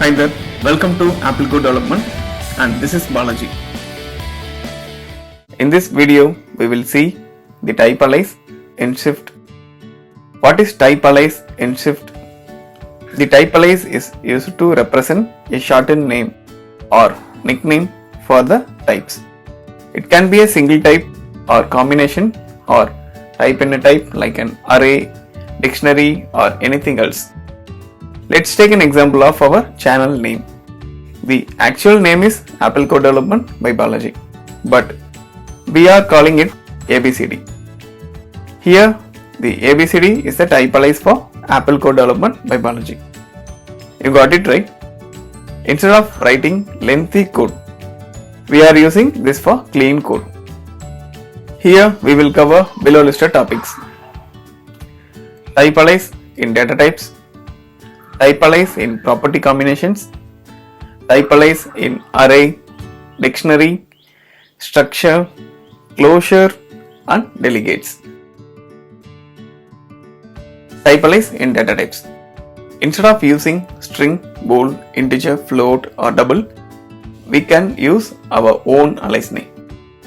Hi there, welcome to Code Development, and this is Balaji. In this video, we will see the Type Alias in Shift. What is Type Alias in Shift? The Type Alias is used to represent a shortened name or nickname for the types. It can be a single type or combination or type in a type like an array, dictionary or anything else. Let's take an example of our channel name. The actual name is Code Development by Balaji, but we are calling it ABCD. Here, the ABCD is the Type Alias for Code Development by Balaji. You got it right? Instead of writing lengthy code, we are using this for clean code. Here we will cover below listed topics: Type Alias in data types, Type Alias in property combinations, Type Alias in array, dictionary, structure, closure and delegates. Type Alias in data types. Instead of using string, bool, integer, float or double, we can use our own alias name,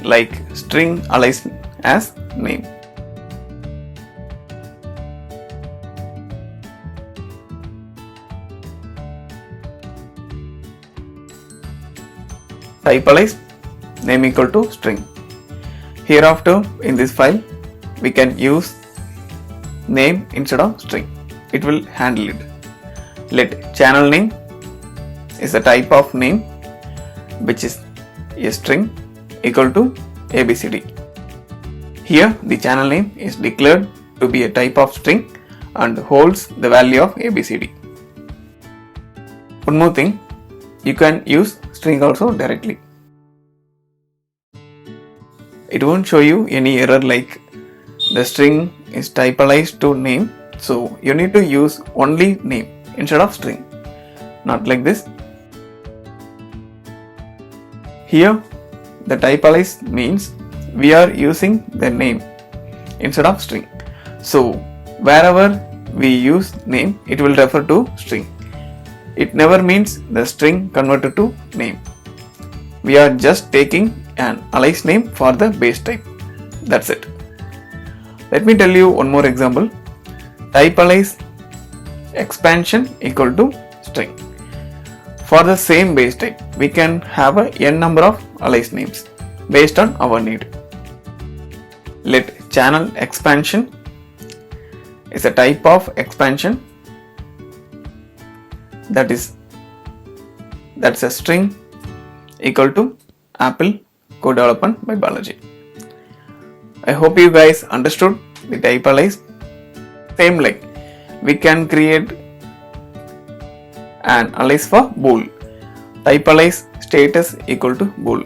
like string alias as name. Type Alias name equal to string. Hereafter in this file we can use name instead of string. It will handle it. Let channel name is the type of name which is a string equal to ABCD. Here the channel name is declared to be a type of string and holds the value of ABCD. One more thing, you can use string also directly. It won't show you any error like the string is typalized to name, so you need to use only name instead of string, not like this. Here the Type Alias means we are using the name instead of string, so wherever we use name it will refer to string. It never means the string converted to name. We are just taking an alias name for the base type. That's it. Let me tell you one more example. Type Alias expansion equal to string. For the same base type, we can have a n number of alias names based on our need. Let channel expansion is a type of expansion that's a string equal to Code Development by Balaji. I hope you guys understood the Type Alias. Same like we can create an alias for bool. Type Alias status equal to bool.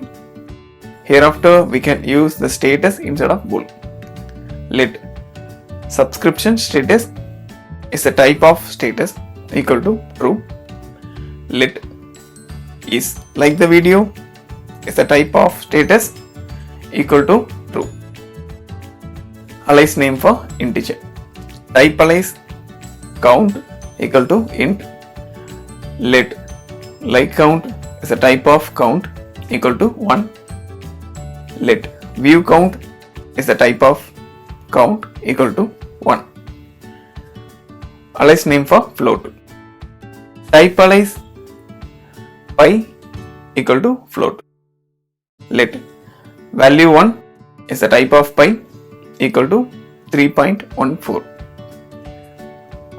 Hereafter we can use the status instead of bool. Let subscription status is a type of status equal to true. Let is like the video is a type of status equal to true. Alias name for integer. Type Alias count equal to int. Let like count is a type of count equal to 1. Let view count is a type of count equal to 1. Alias name for float. Type Alias pi equal to float. Let value 1 is the type of pi equal to 3.14.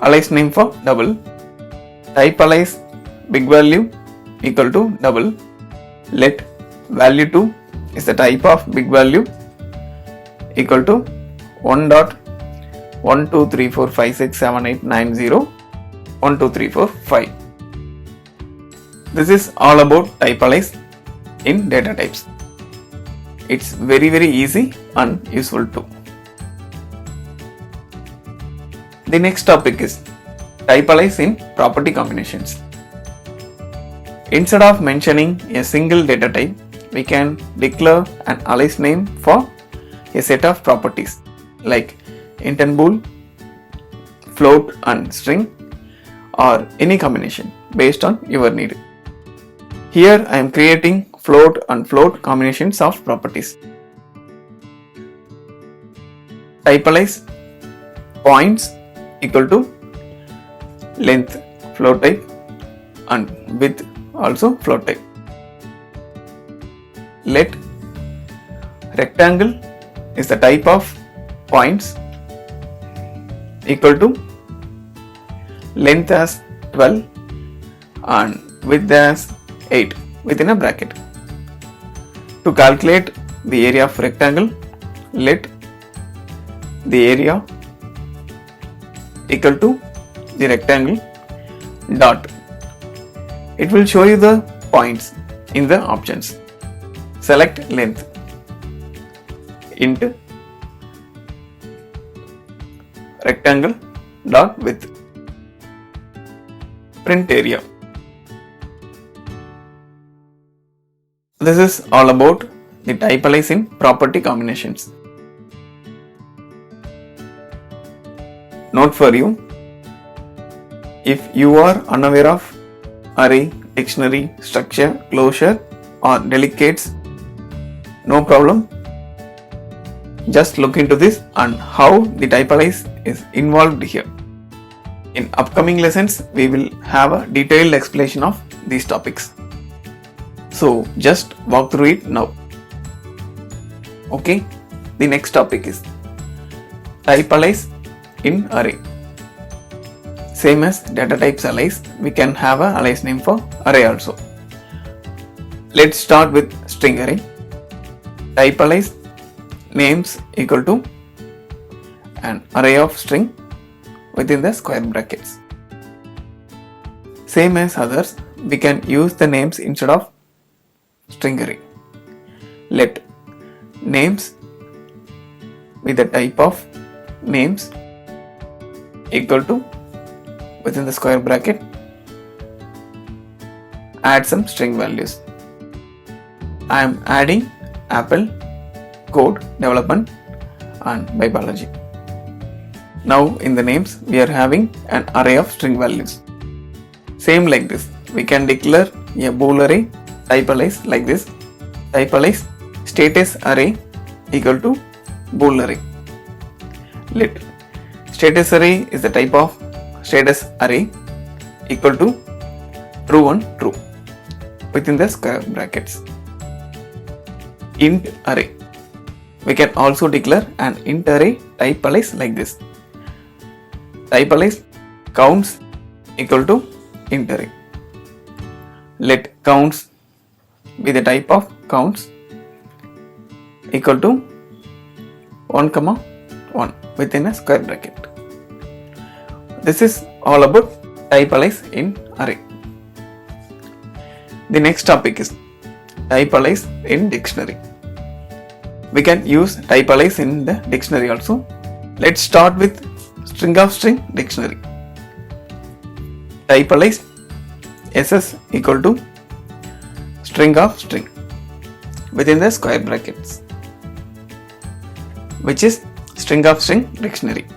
Alias name for double. Type Alias big value equal to double. Let value 2 is the type of big value equal to 1.12345678901234 This is all about Type Alias in data types. It's very easy and useful too. The next topic is Type Alias in property combinations. Instead of mentioning a single data type, we can declare an alias name for a set of properties like int and bool, float and string, or any combination. based on your need. Here I am creating float and float combinations of properties. TypeAlias points equal to length float type and width also float type. Let rectangle is the type of points equal to length as 12 and width as 8 within a bracket. To calculate the area of rectangle, let the area equal to the rectangle dot. It will show you the points in the options. Select length int rectangle dot width. Print area. This is all about the TypeAlias in property combinations. Note for you: if you are unaware of array, dictionary, structure, closure or delegates, no problem. Just look into this and how the TypeAlias is involved here. In upcoming lessons, we will have a detailed explanation of these topics. So just walk through it now. Okay, the next topic is TypeAlias in array. Same as data types alias, we can have a alias name for array also. Let's start with string array. TypeAlias names equal to an array of string within the square brackets. Same as others, we can use the names instead of string array. Let names with the type of names equal to within the square bracket, add some string values. I am adding Apple, Code, Development and by Balaji. Now in the names we are having an array of string values. Same like this, we can declare a Bool array TypeAlias like this. TypeAlias status array equal to Bool array. Let status array is the type of status array equal to true and true within the square brackets. Int array. We can also declare an int array TypeAlias like this. TypeAlias counts equal to int array. Let counts be the type of counts equal to 1, 1 within a square bracket. This is all about TypeAlias in array. The next topic is TypeAlias in dictionary. We can use TypeAlias in the dictionary also. Let's start with string of string dictionary. TypeAlias SS equal to string of string within the square brackets, which is string of string dictionary.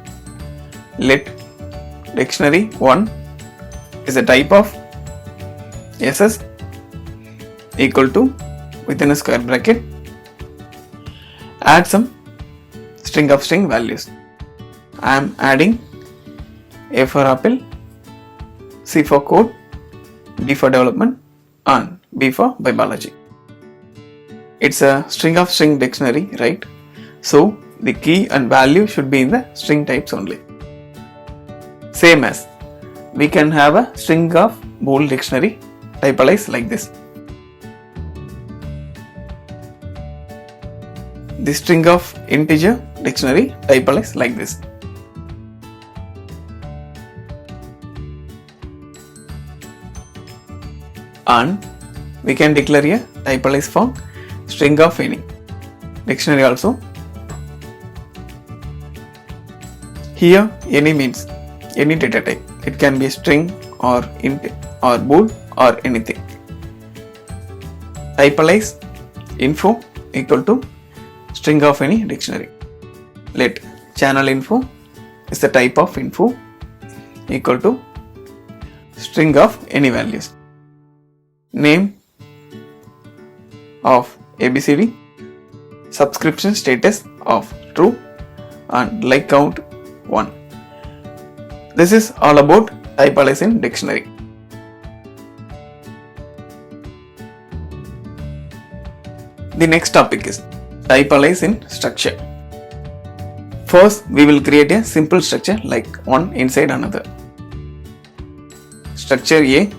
Let dictionary 1 is a type of SS equal to within a square bracket, add some string of string values. I am adding A for apple, C for code, D for development and B for by Balaji. It's a string of string dictionary, right? So the key and value should be in the string types only. Same as we can have a string of Bool dictionary TypeAlias like this. The string of integer dictionary TypeAlias like this. And we can declare a TypeAlias for string of any dictionary also. Here any means any data type. It can be a string or int or bool or anything. TypeAlias info equal to string of any dictionary. Let channel info is the type of info equal to string of any values. Name of ABCD, subscription status of true, and like count 1. This is all about TypeAlias in dictionary. The next topic is TypeAlias in structure. First, we will create a simple structure like one inside another. Structure A,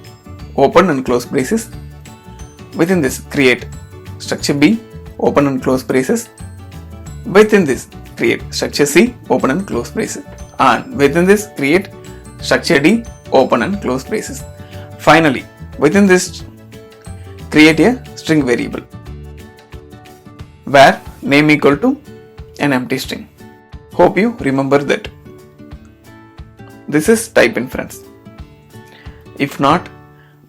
open and close braces. Within this, create structure B, open and close braces. Within this, create structure C, open and close braces. And within this, create structure D, open and close braces. Finally, within this, create a string variable where name equal to an empty string. Hope you remember that. This is type inference. If not,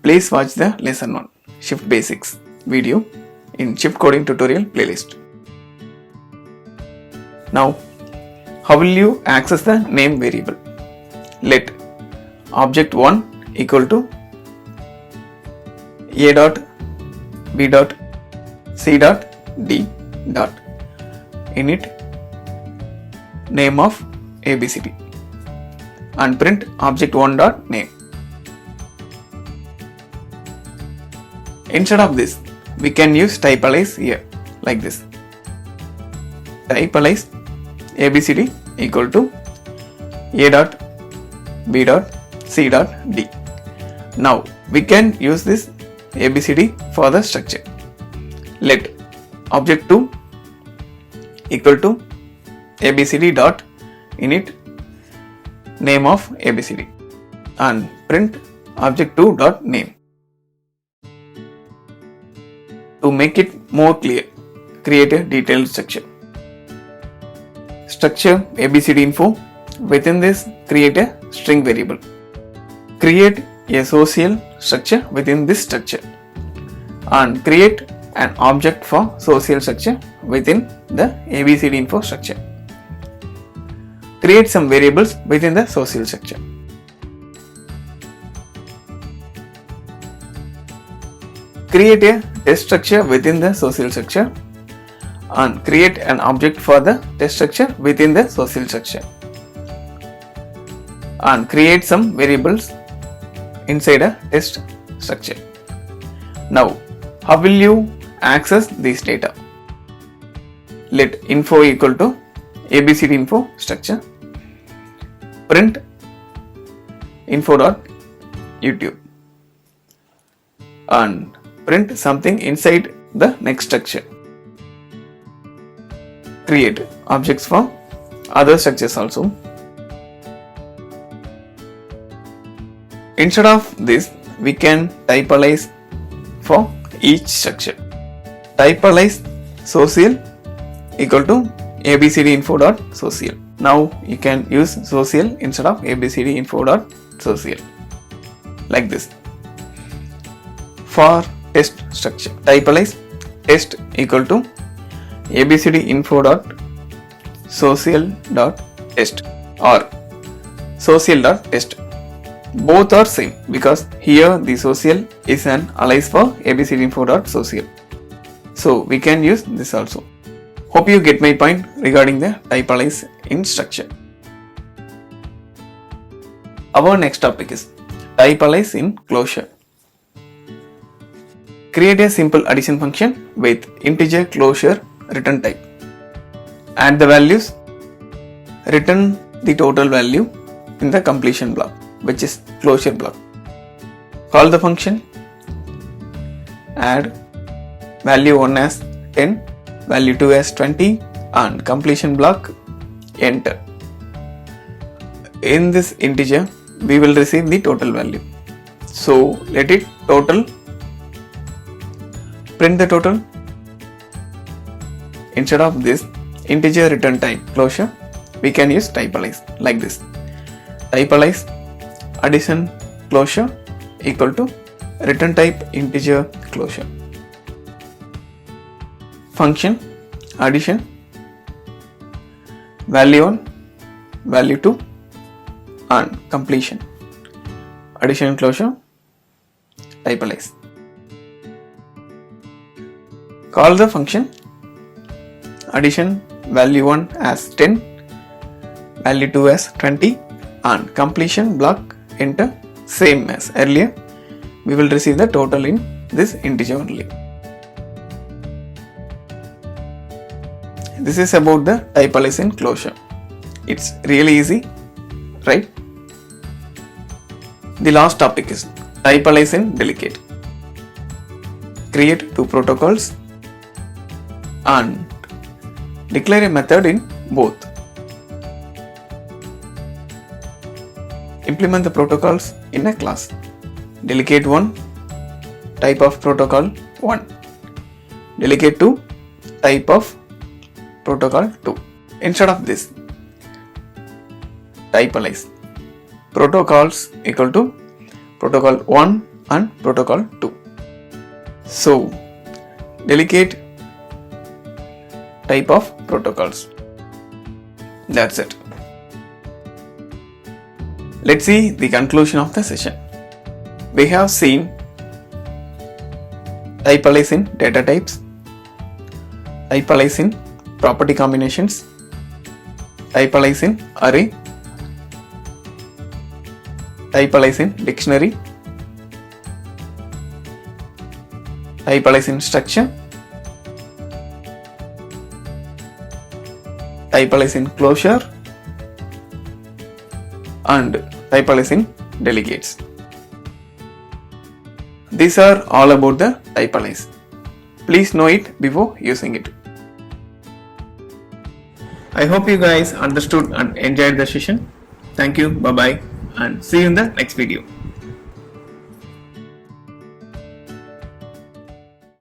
please watch the lesson 1 Shift Basics video in Shift Coding tutorial playlist. Now, how will you access the name variable? Let object 1 equal to a dot b dot c dot d dot init name of ABCD and print object 1 dot name. Instead of this, we can use TypeAlias here like this. TypeAlias ABCD equal to a dot b dot c dot d. Now we can use this ABCD for the structure. Let object 2 equal to ABCD dot init name of ABCD and print object 2 dot name. To make it more clear, create a detailed structure. Structure ABCD info. Within this, create a string variable. Create a social structure within this structure and create an object for social structure within the ABCD info structure. Create some variables within the social structure. Create a test structure within the social structure and create an object for the test structure within the social structure and create some variables inside a test structure. Now, how will you access this data? Let info equal to ABCD info structure, print info dot YouTube and print something inside the next structure. Create objects for other structures also. Instead of this, we can TypeAlias for each structure. TypeAlias social equal to ABCD info dot social. Now you can use social instead of ABCD info dot social like this. For test structure, TypeAlias test equal to ABCD info dot social dot test or social dot test. Both are same because here the social is an alias for ABCD info dot social. So we can use this also. Hope you get my point regarding the TypeAlias in structure. Our next topic is TypeAlias in closure. Create a simple addition function with integer closure return type. Add the values, return the total value in the completion block, which is closure block. Call the function, add value 1 as 10, value 2 as 20 and completion block, enter. In this integer, we will receive the total value. So let it total, print the total. Instead of this integer return type closure, we can use TypeAlias like this. TypeAlias addition closure equal to return type integer closure. Function addition value 1, value 2 and completion. addition closure, type alias. Call the function addition value 1 as 10, value 2 as 20, and completion block enter same as earlier. We will receive the total in this integer only. This is about the type alias in closure. It's really easy, right? The last topic is type alias in delegate. Create two protocols and declare a method in both. Implement the protocols in a class. Delegate 1, type of protocol 1. Delegate 2, type of protocol 2. Instead of this, type alias protocols equal to protocol 1 and protocol 2. So, delegate type of protocols. That's it. Let's see the conclusion of the session. We have seen type alias in data types, type alias in property combinations, type alias in array, type alias in dictionary, type alias in structure, type alias in closure, and type alias in delegates. These are all about the type alias. Please know it before using it. I hope you guys understood and enjoyed the session. Thank you, bye bye, and see you in the next video.